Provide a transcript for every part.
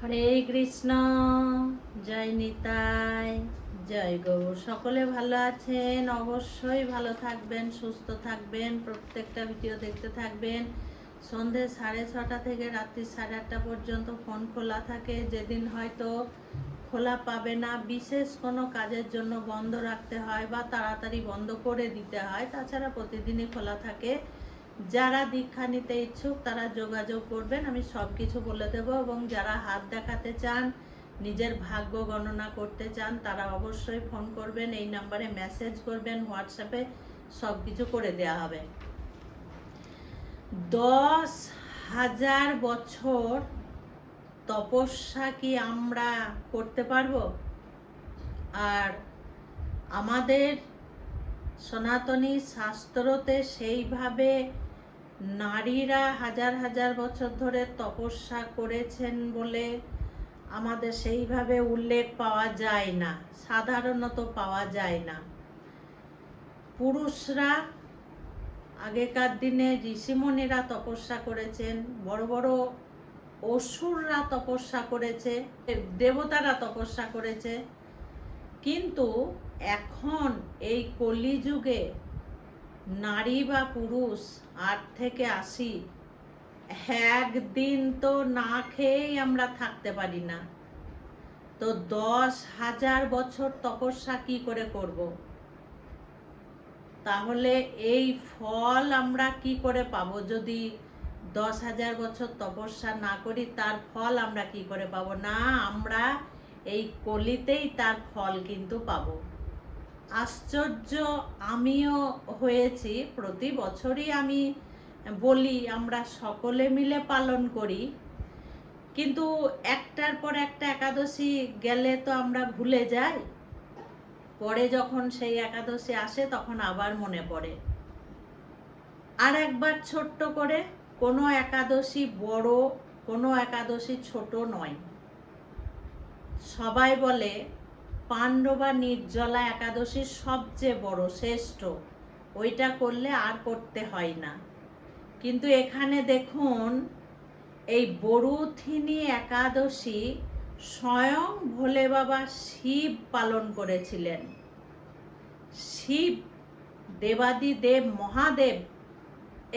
হরে কৃষ্ণ। জয় নিতাই, জয় গৌর। সকলে ভালো আছেন? অবশ্যই ভালো থাকবেন, সুস্থ থাকবেন, প্রত্যেকটা ভিডিও দেখতে থাকবেন। সন্ধে 6:30 থেকে রাত্রি 8:30 পর্যন্ত ফোন খোলা থাকে। যেদিন হয়তো খোলা পাবে না, বিশেষ কোনো কাজের জন্য বন্ধ রাখতে হয় বা তাড়াতাড়ি বন্ধ করে দিতে হয়, তাছাড়া প্রতিদিনই খোলা থাকে। যারা দীক্ষা নিতে ইচ্ছুক তারা যোগাযোগ করবেন, আমি সব কিছু বলে দেব। এবং যারা হাত দেখাতে চান, নিজের ভাগ্য গণনা করতে চান, তারা অবশ্যই ফোন করবেন, এই নাম্বারে মেসেজ করবেন, হোয়াটসঅ্যাপে সব কিছু করে দেওয়া হবে। 10,000 বছর তপস্যা কি আমরা করতে পারবো? আর আমাদের সনাতনী শাস্ত্রতে সেইভাবে নারীরা হাজার হাজার বছর ধরে তপস্যা করেছেন বলে আমাদের সেইভাবে উল্লেখ পাওয়া যায় না, সাধারণত পাওয়া যায় না। পুরুষরা আগেকার দিনে ঋষিমুনিরা তপস্যা করেছেন, বড় বড় অসুররা তপস্যা করেছে, দেবতারা তপস্যা করেছে। কিন্তু এখন এই কলিযুগে নারী বা পুরুষ 8 থেকে 80 একদিন তো না খেয়েই আমরা থাকতে পারি না। তো 10,000 বছর তপস্যা কি করে করব? তাহলে এই ফল আমরা কি করে পাবো? যদি 10,000 বছর তপস্যা না করি, তার ফল আমরা কি করে পাবো? না, আমরা এই কলিতেই তার ফল কিন্তু পাবো। আশ্চর্য আমিও হয়েছি। প্রতি বছরই আমি বলি আমরা সকলে মিলে পালন করি, কিন্তু একটার পর একটা একাদশী গেলে তো আমরা ভুলে যাই। পরে যখন সেই একাদশী আসে তখন আবার মনে পড়ে। আর একবার ছোট্ট করে, কোনো একাদশী বড়, কোনো একাদশী ছোট নয়। সবাই বলে পাণ্ডবা নির্জলা একাদশী সবচেয়ে বড়, শ্রেষ্ঠ, ওইটা করলে আর করতে হয় না। কিন্তু এখানে দেখুন, এই বরুথিনী একাদশী স্বয়ং ভোলে বাবা শিব পালন করেছিলেন। শিব, দেবাদিদেব মহাদেব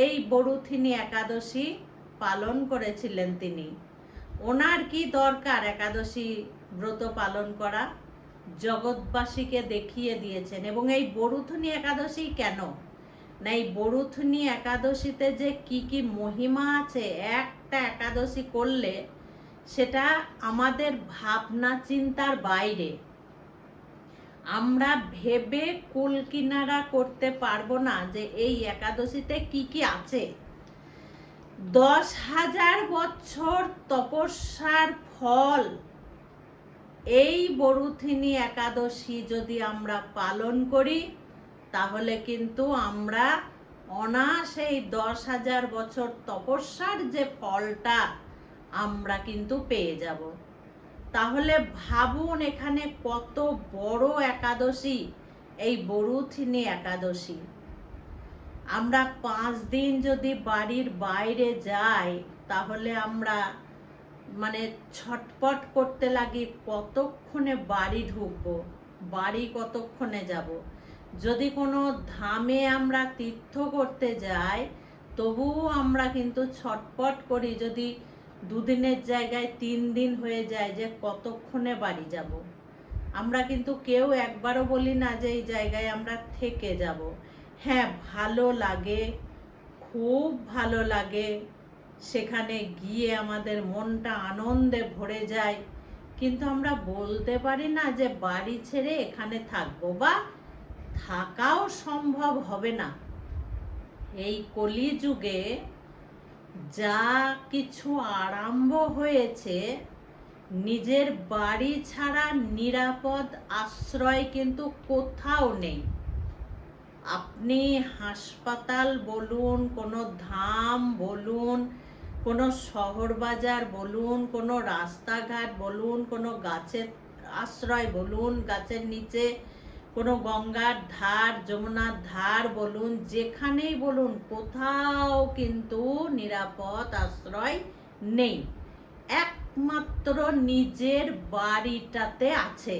এই বরুথিনী একাদশী পালন করেছিলেন তিনি। ওনার কি দরকার একাদশী ব্রত পালন করা? জগৎবাসীকে দেখিয়ে দিয়েছেন। এবং এই বরুথিনী একাদশী কেন না, এই বরুথিনী একাদশীতে যে কি কি মহিমা আছে, একটা একাদশী করলে সেটা আমাদের ভাবনা চিন্তার বাইরে। আমরা ভেবে কুল কিনারা করতে পারবো না যে এই একাদশীতে কি কি আছে। 10,000 বছর তপস্যার ফল এই বরুথিনী একাদশী যদি আমরা পালন করি, তাহলে কিন্তু আমরা অনায়াসে এই 10,000 বছর তপস্যার যে ফলটা আমরা কিন্তু পেয়ে যাব। তাহলে ভাবুন এখানে কত বড় একাদশী এই বরুথিনী একাদশী। আমরা 5 দিন যদি বাড়ির বাইরে যাই, তাহলে আমরা মানে ছটপট করতে লাগি কতক্ষণে বাড়ি ঢুকবো, বাড়ি কতক্ষণে যাব। যদি কোনো ধামে আমরা তীর্থ করতে যাই, তবুও আমরা কিন্তু ছটপট করি, যদি 2 দিনের জায়গায় 3 দিন হয়ে যায়, যে কতক্ষণে বাড়ি যাব। আমরা কিন্তু কেউ একবারও বলি না যে এই জায়গায় আমরা থেকে যাব। হ্যাঁ, ভালো লাগে, খুব ভালো লাগে, সেখানে গিয়ে আমাদের মনটা আনন্দে ভরে যায়। কিন্তু আমরা বলতে পারি না যে বাড়ি ছেড়ে এখানে থাকবো, বা থাকাও সম্ভব হবে না। এই কলিযুগে যা কিছু আরম্ভ হয়েছে, নিজের বাড়ি ছাড়া নিরাপদ আশ্রয় কিন্তু কোথাও নেই। আপনি হাসপাতাল বলুন, কোনো ধাম বলুন, কোনো শহর বাজার বলুন, কোনো রাস্তাঘাট বলুন, কোনো গাছের আশ্রয় বলুন, গাছের নিচে কোনো গঙ্গার ধার, যমুনার ধার বলুন, যেখানেই বলুন, কোথাও কিন্তু নিরাপদ আশ্রয় নেই। একমাত্র একমাত্র নিজের বাড়িটাতে আছে,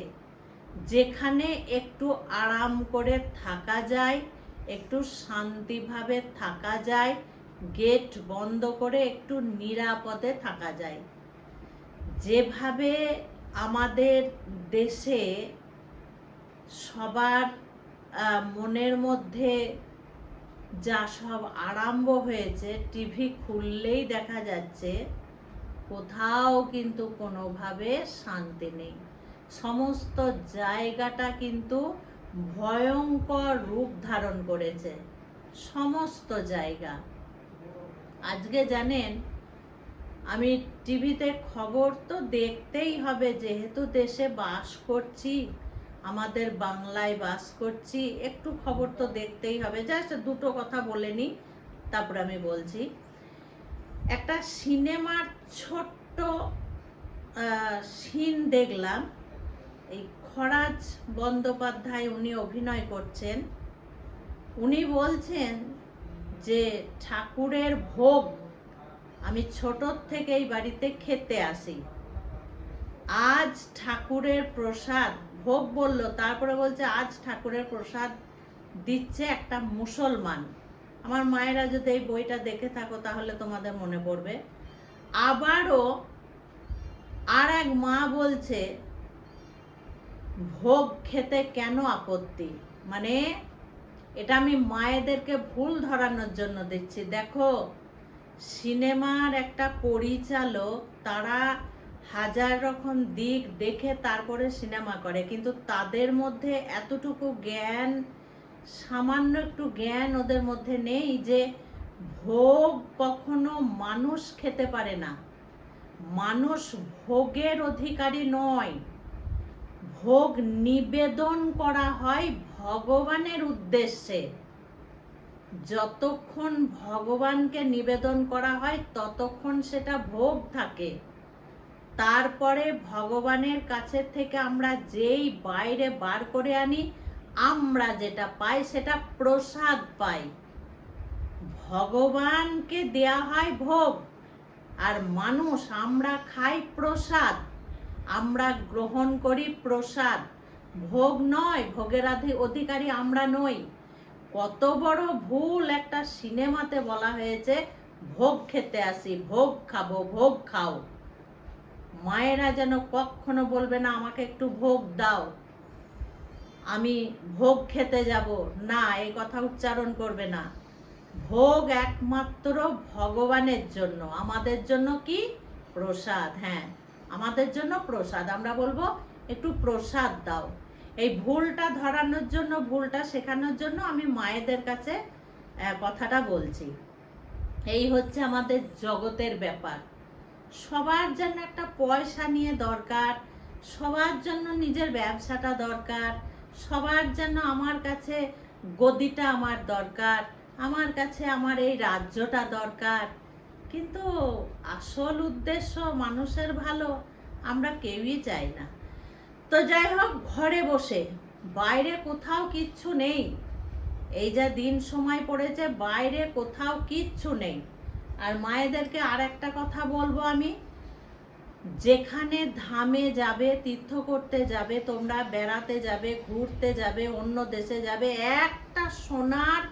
যেখানে একটু আরাম করে থাকা যায়, একটু শান্তিভাবে থাকা যায়, গেট বন্ধ করে একটু নিরাপদে থাকা যায়। যেভাবে আমাদের দেশে সবার মনের মধ্যে যা সব আরম্ভ হয়েছে, টিভি খুললেই দেখা যাচ্ছে কোথাও কিন্তু কোনোভাবে শান্তি নেই। সমস্ত জায়গাটা কিন্তু ভয়ঙ্কর রূপ ধারণ করেছে, সমস্ত জায়গা। আজকে জানেন, আমি টিভিতে খবর তো দেখতেই হবে, যেহেতু দেশে বাস করছি, আমাদের বাংলায় বাস করছি, একটু খবর তো দেখতেই হবে। জাস্ট দুটো কথা বলে নিই, তারপর আমি বলছি। একটা সিনেমার ছোট্ট সিন দেখলাম। এই খরাজ বন্দ্যোপাধ্যায় উনি অভিনয় করছেন। উনি বলছেন যে ঠাকুরের ভোগ আমি ছোট থেকেই বাড়িতে খেতে আসি, আজ ঠাকুরের প্রসাদ ভোগ বলল, তারপরে বলছে আজ ঠাকুরের প্রসাদ দিচ্ছে একটা মুসলমান। আমার মায়েরা যদি এই বইটা দেখে থাকো তাহলে তোমাদের মনে পড়বে। আবারও আর এক মা বলছে ভোগ খেতে কেন আপত্তি। মানে এটা আমি মায়েদেরকে ভুল ধরানোর জন্য দিচ্ছি। দেখো, সিনেমার একটা পরিচালক, তারা হাজার রকম দিক দেখে তারপরে সিনেমা করে, কিন্তু তাদের মধ্যে এতটুকু জ্ঞান, সামান্য একটু জ্ঞান ওদের মধ্যে নেই যে ভোগ কখনো মানুষ খেতে পারে না। মানুষ ভোগের অধিকারী নয়। ভোগ নিবেদন করা হয় ভগবানের উদ্দেশ্যে। যতক্ষণ ভগবানকে নিবেদন করা হয় ততক্ষণ সেটা ভোগ থাকে। তারপরে ভগবানের কাছে থেকে আমরা যেই বাইরে বার করে আনি, আমরা যেটা পাই সেটা প্রসাদ পাই। ভগবানকে দেয়া হয় ভোগ, আর মানুষ আমরা খাই প্রসাদ, আমরা গ্রহণ করি প্রসাদ। ভোগ নয়, ভোগের অধিকারী আমরা নই। কত বড় ভুল একটা সিনেমাতে বলা হয়েছে ভোগ খেতে আসি, ভোগ খাবো, ভোগ খাও। মায়েরা যেন কখনো বলবে না আমাকে একটু ভোগ দাও, আমি ভোগ খেতে যাব না, এই কথা উচ্চারণ করবে না। ভোগ একমাত্র ভগবানের জন্য, আমাদের জন্য কি প্রসাদ। হ্যাঁ, আমাদের জন্য প্রসাদ। আমরা বলবো একটু প্রসাদ দাও। এই ভুলটা ধরানোর জন্য, ভুলটা শেখানোর জন্য আমি মায়েদের কাছে কথাটা বলছি। এই হচ্ছে আমাদের জগতের ব্যাপার। সবার জন্য একটা পয়সা নিয়ে দরকার, সবার জন্য নিজের ব্যবসাটা দরকার, সবার জন্য আমার কাছে গদিটা আমার দরকার, আমার কাছে আমার এই রাজ্যটা দরকার। কিন্তু আসল উদ্দেশ্য মানুষের ভালো আমরা কেউই চাই না। তো যাই হোক, ঘরে বসে, বাইরে কোথাও কিচ্ছু নেই। এই যা দিন সময় পড়েছে, বাইরে কোথাও কিচ্ছু নেই। আর মায়েদেরকে আর একটা কথা বলবো আমি, যেখানে ধামে যাবে, তীর্থ করতে যাবে, তোমরা বেড়াতে যাবে, ঘুরতে যাবে, অন্য দেশে যাবে, একটা সোনার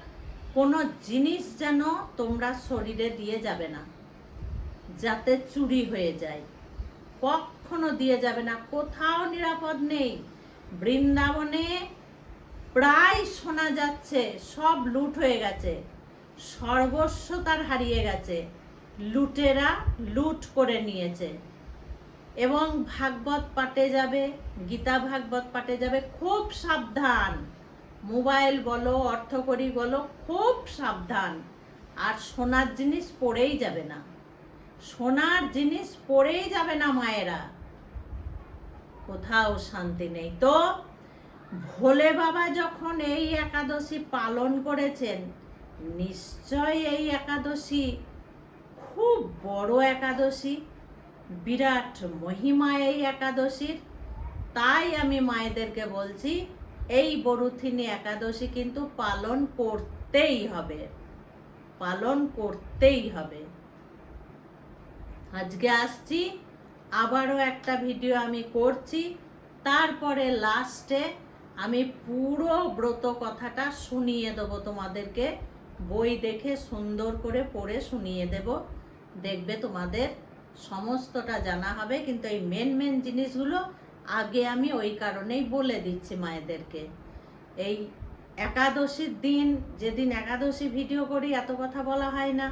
কোনো জিনিস যেন তোমরা শরীরে দিয়ে যাবে না, যাতে চুরি হয়ে যায়। কখনো দিয়ে যাবে না, কোথাও নিরাপদ নেই। বৃন্দাবনে প্রায় শোনা যাচ্ছে সব লুট হয়ে গেছে, সর্বস্ব তার হারিয়ে গেছে, লুটেরা লুট করে নিয়েছে। এবং ভাগবত পাঠে যাবে, গীতা ভাগবত পাঠে যাবে, খুব সাবধান। মোবাইল বলো, অর্থকড়ি বলো, খুব সাবধান। আর সোনার জিনিস পড়েই যাবে না, সোনার জিনিস পড়েই যাবে না মায়েরা, কোথাও শান্তি নেই। তো ভোলে বাবা যখন এই একাদশী পালন করেছেন, নিশ্চয় এই একাদশী খুব বড় একাদশী, বিরাট মহিমা এই একাদশীর। তাই আমি মায়েদেরকে বলছি, এই বরুথিনী একাদশী কিন্তু পালন করতেই হবে, পালন করতেই হবে। আজকে আসছি আবারও একটা ভিডিও আমি করছি, তারপরে লাস্টে আমি পুরো ব্রত কথাটা শুনিয়ে দেবো তোমাদেরকে, বই দেখে সুন্দর করে পড়ে শুনিয়ে দেব, দেখবে তোমাদের সমস্তটা জানা হবে। কিন্তু এই মেন মেন জিনিসগুলো আগে আমি ওই কারণেই বলে দিচ্ছি মায়েদেরকে। এই একাদশীর দিন, যেদিন একাদশী ভিডিও করি এত কথা বলা হয় না,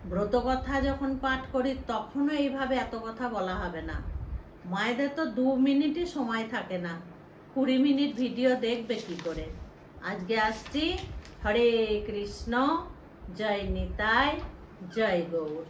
ব্রত কথা যখন পাঠ করি তখনও এইভাবে এত কথা বলা হবে না। মায়েদের তো 2 মিনিটই সময় থাকে না, 20 মিনিট ভিডিও দেখবে কি করে। আজকে আসছি। হরে কৃষ্ণ, জয় নিতাই, জয় গৌর।